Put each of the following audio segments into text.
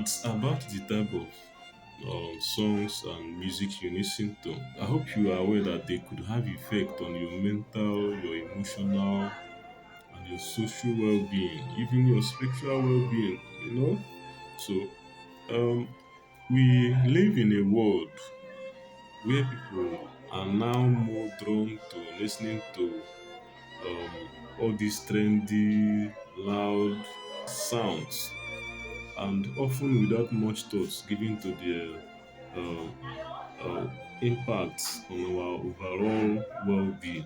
It's about the type of songs and music you listen to. I hope you are aware that they could have effect on your mental, your emotional, and your social well-being, even your spiritual well-being. So um, we live in a world where people are now more drawn to listening to all these trendy, loud sounds, and often without much thoughts given to their impacts on our overall well-being.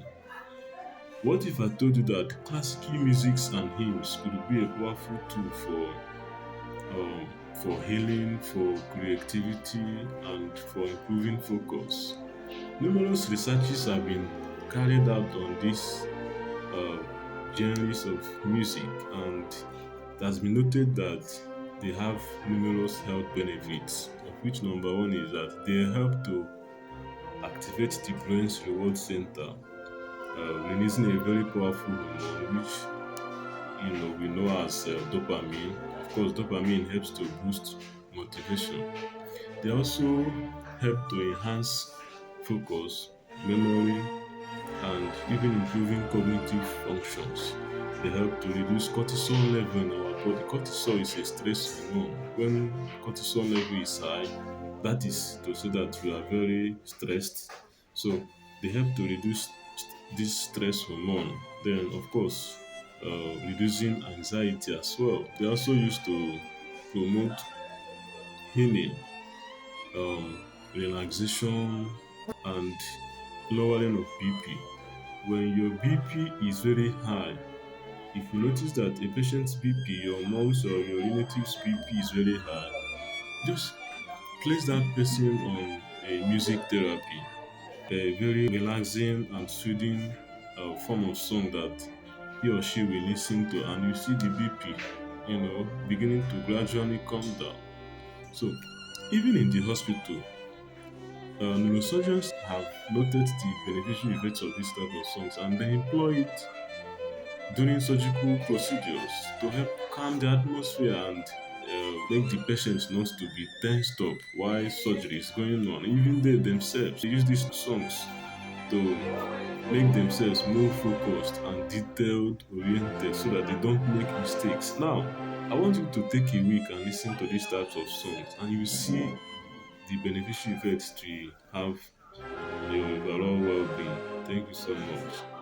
What if I told you that classical musics and hymns could be a powerful tool for healing, for creativity, and for improving focus? Numerous researches have been carried out on these uh, genres of music, and it has been noted that they have numerous health benefits, of which number one is that they help to activate the brain's reward center, releasing a very powerful hormone, which we know as dopamine. Of course, dopamine helps to boost motivation. They also help to enhance focus, memory, and even improving cognitive functions. They help to reduce cortisol level in our body. Cortisol is a stress hormone. When cortisol level is high, that is to say that you are very stressed. So they help to reduce this stress hormone. Then, of course, reducing anxiety as well. They also used to promote healing, relaxation, and lowering of BP. When your BP is very high, if you notice that a patient's BP, your mom's or your relative's BP is very high, just place that person on a music therapy, a very relaxing and soothing form of song that he or she will listen to, and you see the BP, beginning to gradually come down. So, even in the hospital, neurosurgeons have noted the beneficial effects of this type of songs, and they employ it during surgical procedures to help calm the atmosphere and make the patients not to be tensed up while surgery is going on. Even they themselves use these songs to make themselves more focused and detailed oriented so that they don't make mistakes. Now, I want you to take a week and listen to these types of songs, and you will see the beneficial effects to have on your overall well-being. Thank you so much.